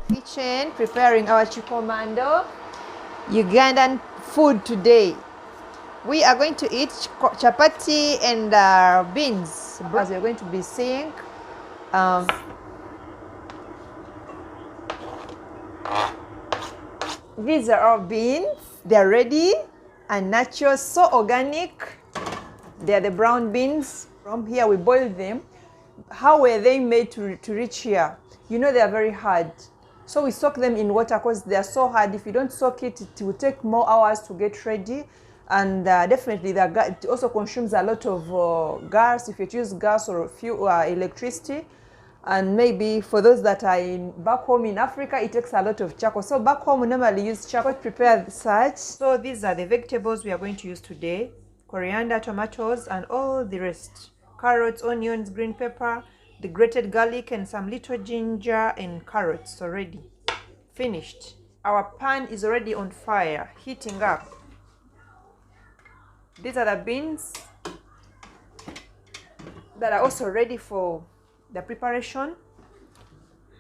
Kitchen preparing our chikomando Ugandan food today. We are going to eat chapati and beans, as you're going to be seeing. These are our beans. They're ready and natural, so organic. They're the brown beans. From here, we boiled them. How were they made to reach here? You know, they are very hard. So we soak them in water because they are so hard. If you don't soak it, it will take more hours to get ready. And definitely, it also consumes a lot of gas if you use gas or electricity. And maybe for those that are back home in Africa, it takes a lot of charcoal. So back home, we normally use charcoal to prepare such. So these are the vegetables we are going to use today: coriander, tomatoes, and all the rest. Carrots, onions, green pepper, the grated garlic, and some little ginger and carrots already. Finished. Our pan is already on fire, heating up. These are the beans that are also ready for the preparation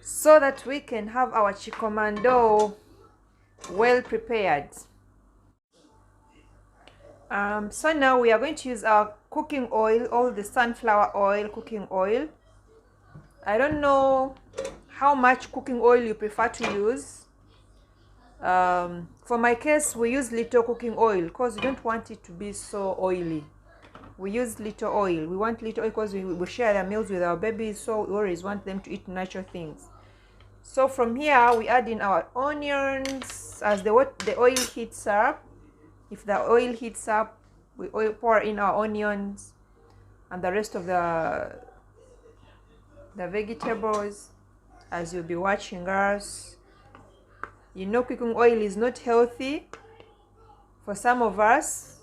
so that we can have our chikomando well prepared. So now we are going to use our cooking oil, all the sunflower oil, cooking oil. I don't know how much cooking oil you prefer to use. For my case, we use little cooking oil because we don't want it to be so oily. We use little oil. We want little oil because we share the meals with our babies, so we always want them to eat natural things. So from here, we add in our onions as the oil heats up. If the oil heats up, we pour in our onions and the rest of the vegetables, as you'll be watching us. You know, cooking oil is not healthy for some of us.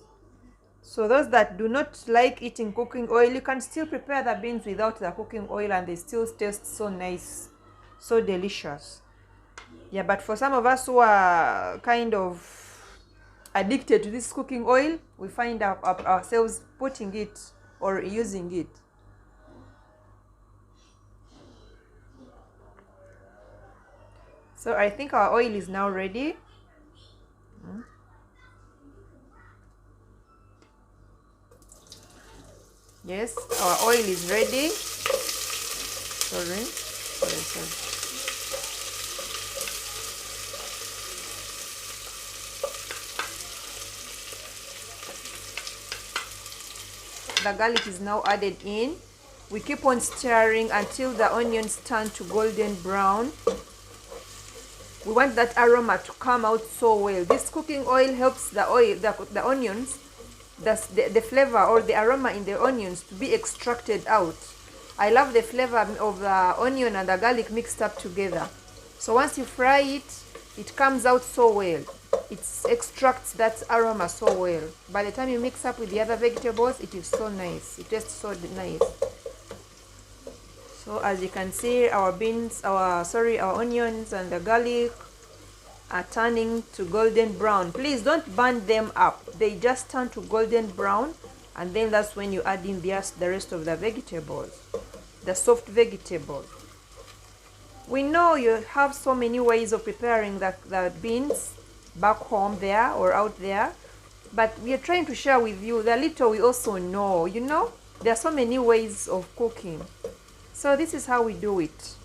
So those that do not like eating cooking oil, you can still prepare the beans without the cooking oil and they still taste so nice, so delicious. Yeah, but for some of us who are kind of addicted to this cooking oil, we find ourselves putting it or using it. So I think our oil is now ready. Yes, our oil is ready. Sorry. The garlic is now added in. We keep on stirring until the onions turn to golden brown. We want that aroma to come out so well. This cooking oil helps the onions, the flavor or the aroma in the onions to be extracted out. I love the flavor of the onion and the garlic mixed up together. So once you fry it, it comes out so well. It extracts that aroma so well. By the time you mix up with the other vegetables, it is so nice. It tastes so nice. So as you can see, our onions and the garlic are turning to golden brown. Please don't burn them up. They just turn to golden brown, and then that's when you add in the rest of the vegetables, the soft vegetables. We know you have so many ways of preparing the beans back home there or out there, but we are trying to share with you the little we also know. You know, there are so many ways of cooking. So this is how we do it.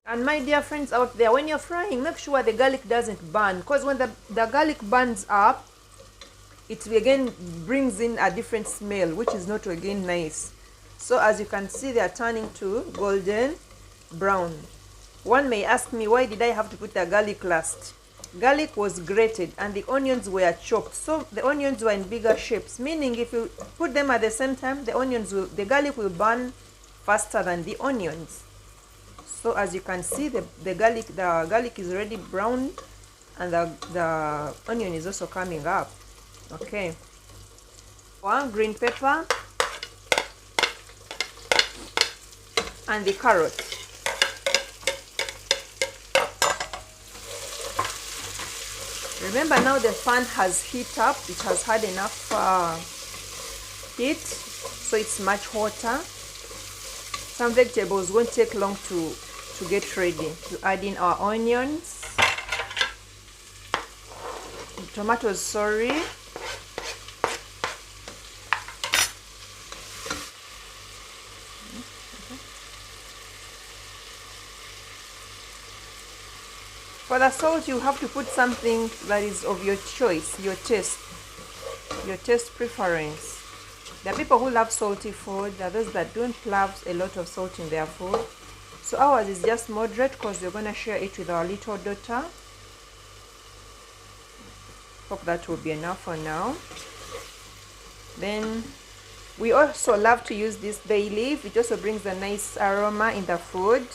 And my dear friends out there, when you're frying, make sure the garlic doesn't burn, because when the garlic burns up, it again brings in a different smell, which is not again nice. So as you can see, they are turning to golden brown. One may ask me, why did I have to put the garlic last? Garlic was grated and the onions were chopped, so the onions were in bigger shapes, meaning if you put them at the same time, the garlic will burn faster than the onions. So as you can see, the garlic is already brown and the onion is also coming up. Okay, 1 green pepper and the carrot. Remember, now the pan has heat up. It has had enough heat, so it's much hotter. Some vegetables won't take long to to get ready. To add in our onions, tomatoes, sorry. For the salt, you have to put something that is of your choice, your taste preference. There are people who love salty food. There are those that don't love a lot of salt in their food. So ours is just moderate because we're going to share it with our little daughter. Hope that will be enough for now. Then we also love to use this bay leaf. It also brings a nice aroma in the food.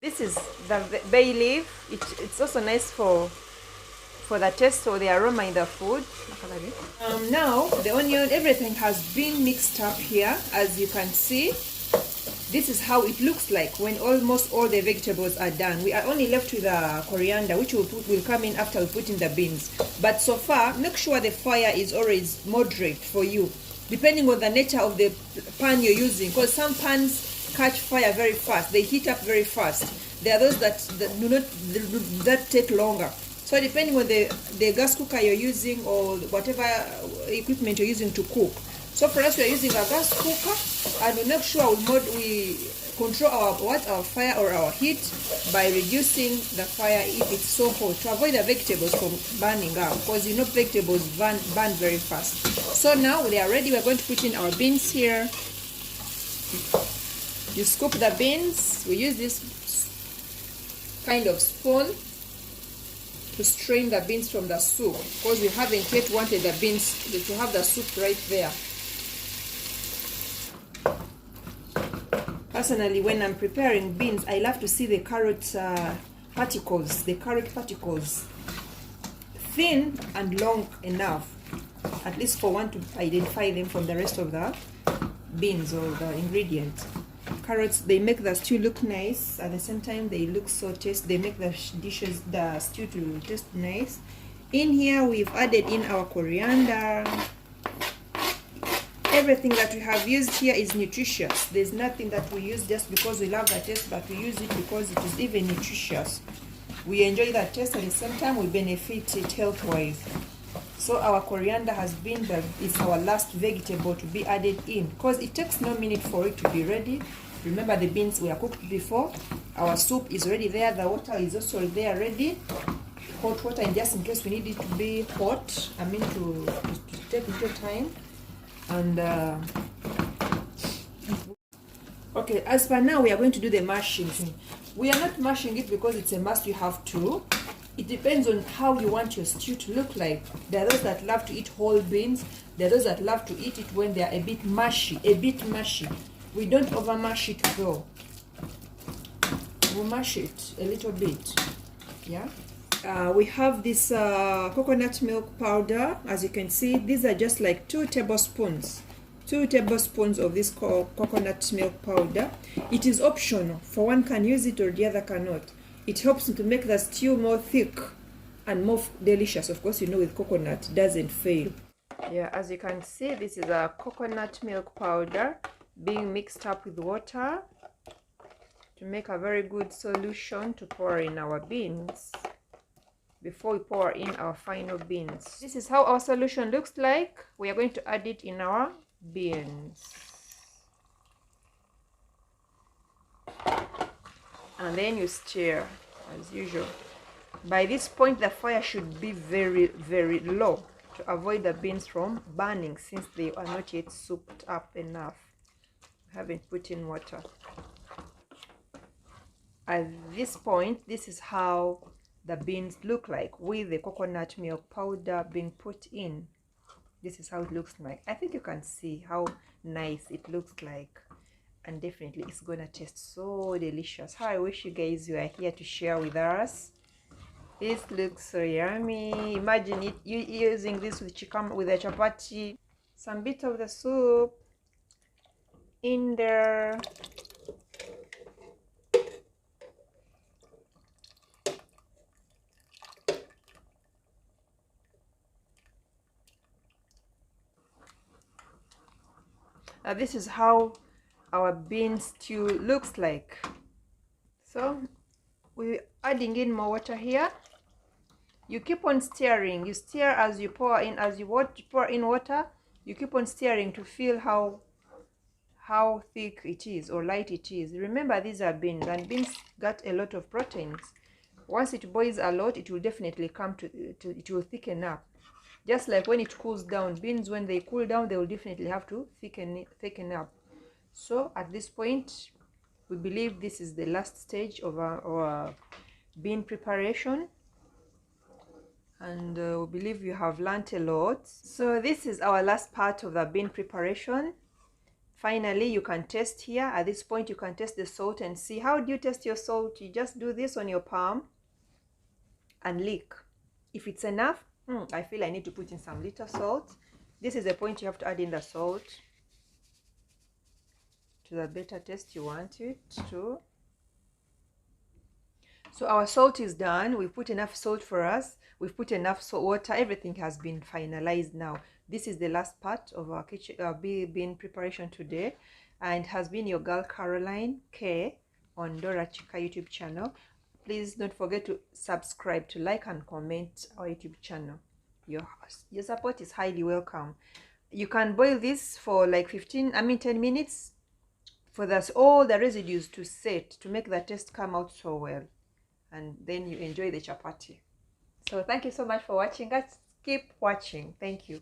This is the bay leaf. It's also nice for the taste or the aroma in the food. Now the onion, everything has been mixed up here. As you can see, this is how it looks like when almost all the vegetables are done. We are only left with the coriander, which will come in after we put in the beans. But so far, make sure the fire is always moderate for you, depending on the nature of the pan you're using, because some pans catch fire very fast. They heat up very fast. There are those that do not take longer. So depending on the gas cooker you're using or whatever equipment you're using to cook. So for us, we're using a gas cooker, and we make sure we control our fire or our heat by reducing the fire if it's so hot, to avoid the vegetables from burning up, because you know vegetables burn very fast. So now they are ready. We're going to put in our beans here. You scoop the beans. We use this kind of spoon to strain the beans from the soup, because we haven't yet wanted the beans to have the soup right there. Personally, when I'm preparing beans, I love to see the carrot particles, thin and long enough, at least for one to identify them from the rest of the beans or the ingredients. Carrots, they make the stew look nice. At the same time, they look so tasty. They make the stew to taste nice. In here, we've added in our coriander. Everything that we have used here is nutritious. There's nothing that we use just because we love the taste, but we use it because it is even nutritious. We enjoy that taste, at the same time we benefit it health-wise. So our coriander has been it's our last vegetable to be added in, because it takes no minute for it to be ready. Remember, the beans were cooked before. Our soup is already there. The water is also there ready. Hot water, and just in case we need it to be hot, to take little time. And okay, as for now, we are going to do the mashing thing. We are not mashing it because it's a must, you have to. It depends on how you want your stew to look like. There are those that love to eat whole beans. There are those that love to eat it when they are a bit mushy. We don't over mash it though. We mash it a little bit. Yeah. We have this coconut milk powder. As you can see, these are just like 2 tablespoons. 2 tablespoons of this coconut milk powder. It is optional, for one can use it or the other cannot. It helps to make the stew more thick and more delicious. Of course, you know, with coconut, it doesn't fail. Yeah, as you can see, this is a coconut milk powder being mixed up with water to make a very good solution to pour in our beans before we pour in our final beans. This is how our solution looks like. We are going to add it in our beans. And then you stir as usual. By this point, the fire should be very, very low to avoid the beans from burning, since they are not yet souped up enough. We haven't put in water. At this point, this is how the beans look like with the coconut milk powder being put in. This is how it looks like. I think you can see how nice it looks like, and definitely it's gonna taste so delicious. How I wish you guys were here to share with us. This looks so yummy. Imagine it, you using this with a chapati, some bit of the soup in there. This is how our bean stew looks like. So we're adding in more water here. You keep on stirring. You stir as you pour in, pour in water. You keep on stirring to feel how thick it is or light it is. Remember, these are beans, and beans got a lot of proteins. Once it boils a lot, it will definitely it will thicken up. Just like when it cools down, beans, when they cool down, they will definitely have to thicken up. So at this point, we believe this is the last stage of our bean preparation, and we believe you have learned a lot. So this is our last part of the bean preparation. Finally, you can taste here. At this point, you can taste the salt and see. How do you taste your salt? You just do this on your palm and lick. If it's enough, I feel I need to put in some little salt. This is the point you have to add in the salt to the better taste you want it to. So our salt is done. We've put enough salt for us. We've put enough salt water. Everything has been finalized now. This is the last part of our bean preparation today, and it has been your girl Caroline K on Dora Chika YouTube channel. Please don't forget to subscribe, to like and comment our YouTube channel. Your support is highly welcome. You can boil this for like 10 minutes for all the residues to set, to make the taste come out so well, and then you enjoy the chapati. So thank you so much for watching, guys. Keep watching. Thank you.